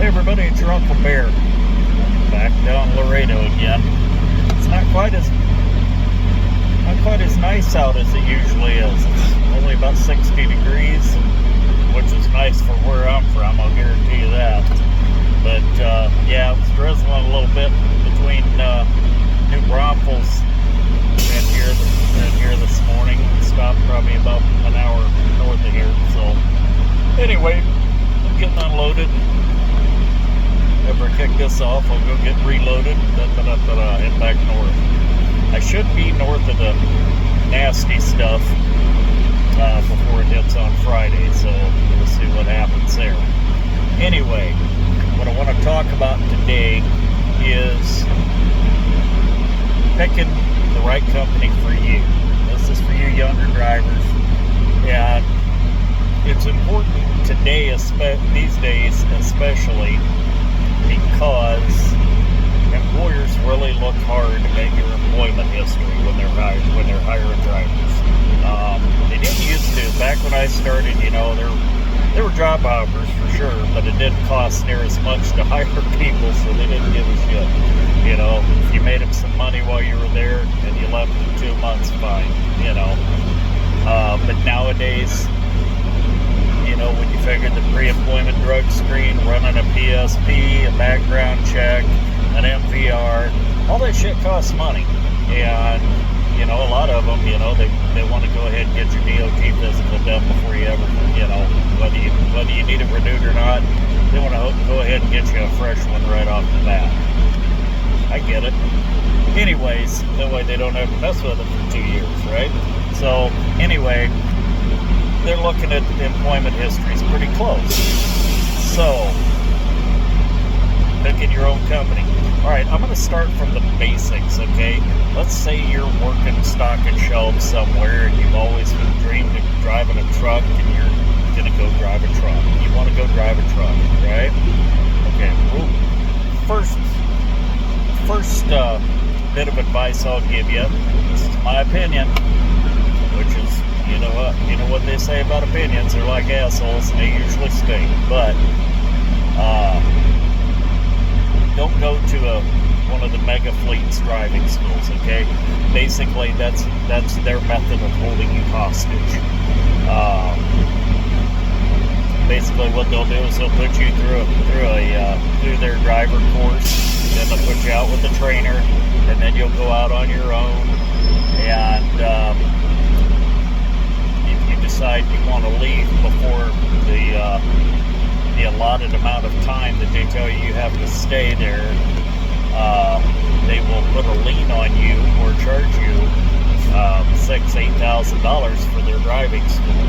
Hey everybody, it's your Uncle Bear. Back down Laredo again. It's not quite as nice out as it usually is. It's only about 60 degrees, which is nice for where I'm from, I'll guarantee you that. But yeah, it was drizzling a little bit between New Braunfels and here this morning. Stopped probably about an hour north of here. So anyway, I'm getting unloaded. After I kick this off, I'll go get reloaded, head back north. I should be north of the nasty stuff before it hits on Friday, so we'll see what happens there. Anyway, what I want to talk about today is picking the right company for you. This is for you younger drivers, and it's important today, these days especially, because employers really look hard at your employment history when they're hiring drivers. They didn't used to. Back when I started, there were job hoppers for sure, but it didn't cost near as much to hire people, so they didn't give a shit. If you made them some money while you were there and you left in 2 months, fine. But nowadays, when you figure the pre-employment drug screen, running a PSP, a background check, an MVR, all that shit costs money. And, a lot of them, they want to go ahead and get your DOT physical done before you ever, whether you need it renewed or not, they want to go ahead and get you a fresh one right off the bat. I get it. Anyways, that way they don't have to mess with it for 2 years, right? So, anyway, they're looking at the employment histories pretty close. So, picking your own company. All right, I'm going to start from the basics, okay? Let's say you're working stock and shelves somewhere and you've always dreamed of driving a truck and you're going to go drive a truck. You want to go drive a truck, right? Okay, well, first bit of advice I'll give you, this is my opinion, which is, you know what they say about opinions, they're like assholes and they usually stink, but don't go to one of the mega fleets driving schools, okay? Basically, that's their method of holding you hostage. Basically, what they'll do is they'll put you through their driver course, then they'll put you out with a trainer, and then you'll go out on your own, and if you decide you want to leave before the allotted amount of time that they tell you have to stay there, they will put a lien on you or charge you $8,000 for their driving school.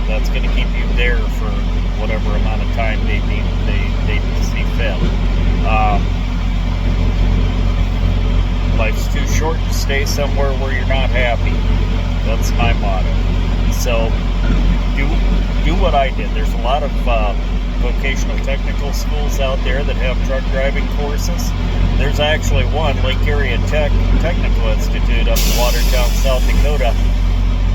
That's going to keep you there for whatever amount of time they see fit. Life's too short to stay somewhere where you're not happy. That's my motto. So do what I did. There's a lot of vocational technical schools out there that have truck driving courses. There's actually one, Lake Area Technical Institute up in Watertown, South Dakota.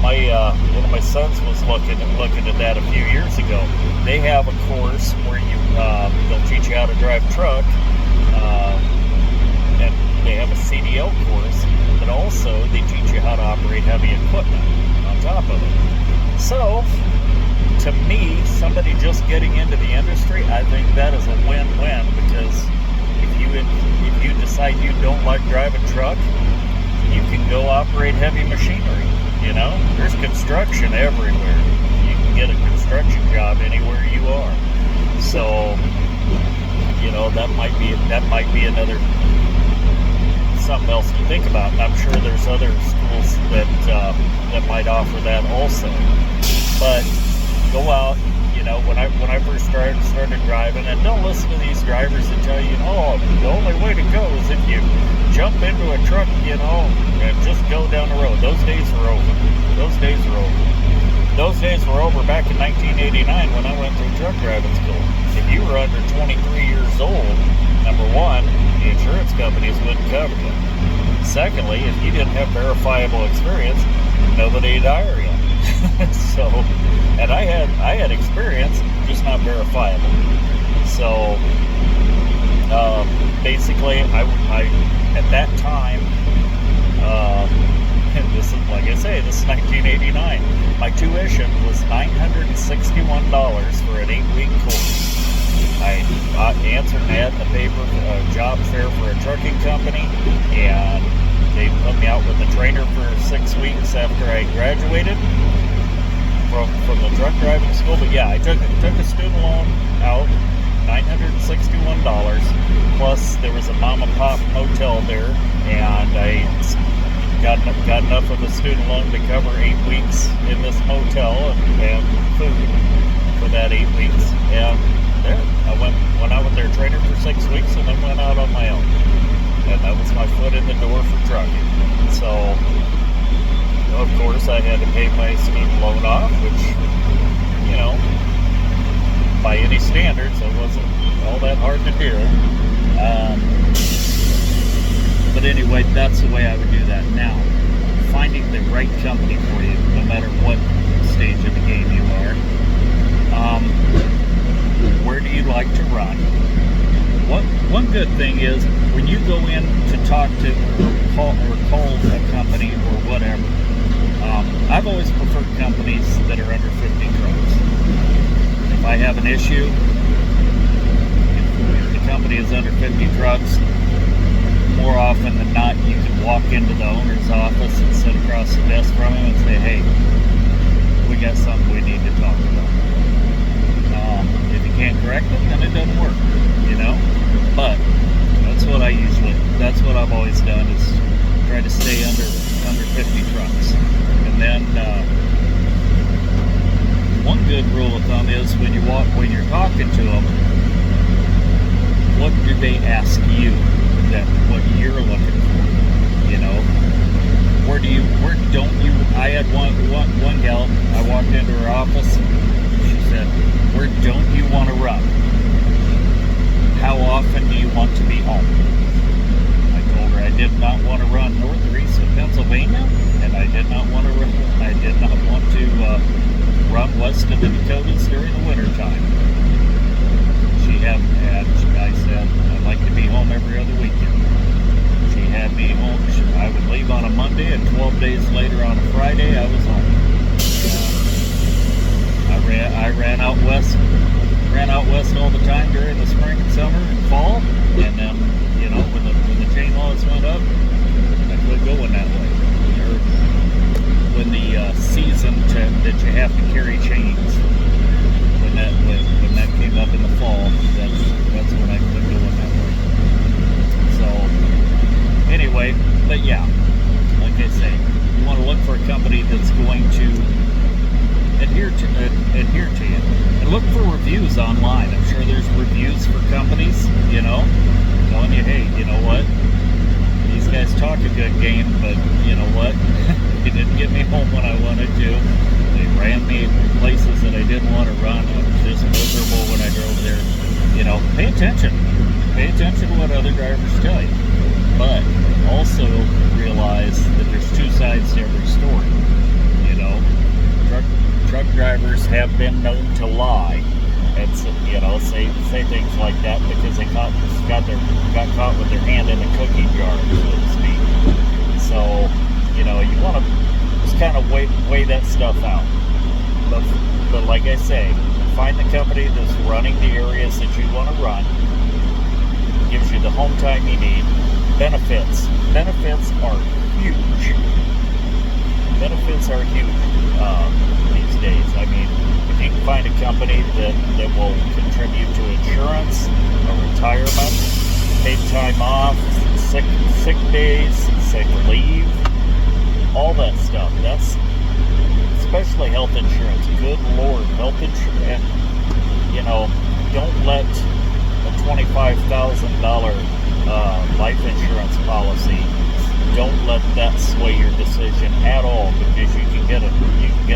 One of my sons was looking at that a few years ago. They have a course where they'll teach you how to drive truck, and they have a CDL course, but also they teach you how to operate heavy equipment on top of it. So, to me, somebody just getting into the industry, I think that is a win-win, because if you decide you don't like driving truck, you can go operate heavy machinery. There's construction everywhere. You can get a construction job anywhere you are. So, that might be another something else to think about. And I'm sure there's other schools that might offer that also. But go out, when I first started driving, and don't listen to these drivers that tell you, the only way to go is if you jump into a truck, and just go down the road. Those days are over. Those days were over back in 1989 when I went through truck driving school. If you were under 23 years old, number one, the insurance companies wouldn't cover you. Secondly, if you didn't have verifiable experience, nobody would hire you. And I had experience, just not verifiable. So basically, I at that time, and this is, like I say, this is 1989. My tuition was $961 for an 8-week course. I answered an ad in the paper, a job fair for a trucking company, and they put me out with a trainer for 6 weeks after I graduated from the truck driving school. But yeah, I took a student loan out, $961, plus there was a mom and pop motel there, and I got enough of the student loan to cover 8 weeks in this motel and food for that 8 weeks. And there, I went out with their trainer for 6 weeks, and then went out on my own. And that was my foot in the door for trucking. So, of course, I had to pay my student loan off, which, you know, by any standards, it wasn't all that hard to do. But anyway, that's the way I would do that. Now, finding the right company for you, no matter what stage of the game you are. Where do you like to run? One good thing is when you go in to talk to or call a company or whatever. I've always preferred companies that are under 50 trucks. If I have an issue, if the company is under 50 trucks, more often than not, you can walk into the owner's office and sit across the desk from him and say, "Hey, we got something we need to talk about." If you can't correct it, then it doesn't work, you know? But that's what I've always done, is try to stay under 50 trucks. And then one good rule of thumb is when you're talking to them, what do they ask you that what you're looking for? You know, where don't you? I had one gal. I walked into her office. She said, "Where don't you want to run? How often do you want to be home?" I told her I did not want to run north or east of Pennsylvania, and I did not want to run west of the Dakotas during the winter time. I said I'd like to be home every other weekend. She had me home. I would leave on a Monday, and 12 days later on a Friday, I was home. I ran out west all the time during the spring and summer and fall, and then, you know, when the chain laws went up, I quit going that way. Or when the season that you have to carry chains, when that came up in the fall, that's when I quit going that way. So anyway, but yeah, like I say, you want to look for a company that's going to adhere to you, and look for reviews online. I'm sure there's reviews for companies, you know, telling you, hey, you know what, these guys talk a good game, but you know what, they didn't get me home when I wanted to. They ran me places that I didn't want to run. I was just miserable when I drove there. You know, pay attention to what other drivers tell you, but also realize that there's two sides to every story. You know, truck drivers have been known to lie and, you know, say things like that because they got caught with their hand in a cookie jar, so to speak. So, you know, you want to just kind of weigh that stuff out. But like I say, find the company that's running the areas that you want to run, gives you the home time you need. Benefits are huge. Benefits are huge these days. I mean, if you can find a company that will contribute to insurance, a retirement, paid time off, sick days, sick leave, all that stuff. That's especially health insurance. Good Lord, health insurance. And, you know, don't let a $25,000 life insurance policy, don't let that sway your decision at all, because you can get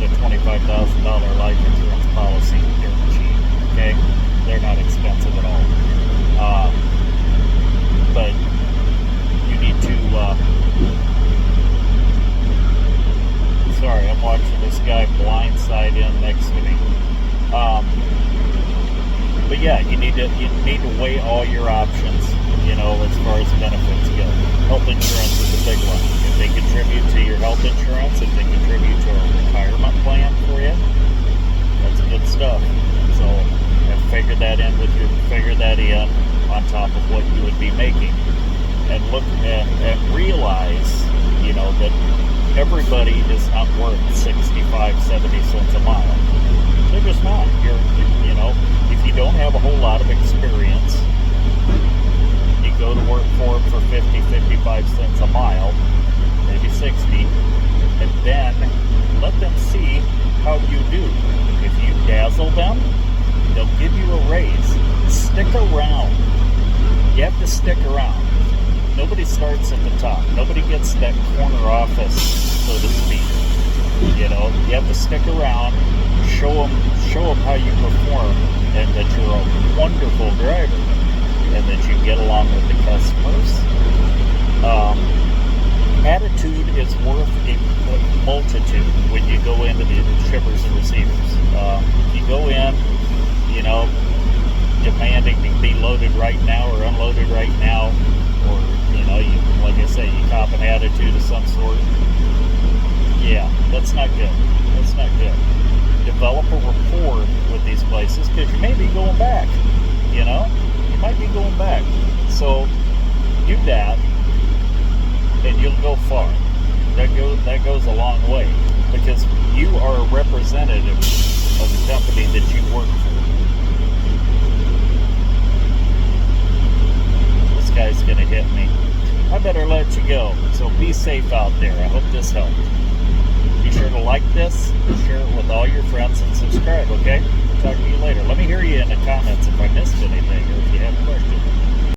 a $25,000 life insurance policy dirt cheap. Okay, they're not expensive at all. But you need to. Sorry, I'm watching this guy blindside in next to me. But yeah, you need to weigh all your options, as far as benefits go. Health insurance is a big one. If they contribute to your health insurance, if they contribute to a retirement plan for you, that's good stuff. So figure that in on top of what you would be making, and look and realize, that everybody is not worth 65, 70 cents a mile. They're just not. If you don't have a whole lot of experience, you go to work for them for 50, 55 cents a mile, maybe 60, and then let them see how you do. If you dazzle them, they'll give you a raise. Stick around. You have to stick around. Nobody starts at the top. Nobody gets that corner office, so to speak. You have to stick around, show them how you perform, and that you're a wonderful driver, and that you get along with the customers. Attitude is worth a multitude when you go into the shippers and receivers. You go in, demanding to be loaded right now or unloaded right now, or like I say, you cop an attitude of some sort. Yeah, that's not good. That's not good. Develop a rapport with these places, because you may be going back. You might be going back. So do that, and you'll go far. That goes a long way, because you are a representative of the company that you work for. This guy's gonna hit me. I better let you go. So be safe out there. I hope this helped. Be sure to like this, share it with all your friends, and subscribe, okay? We'll talk to you later. Let me hear you in the comments.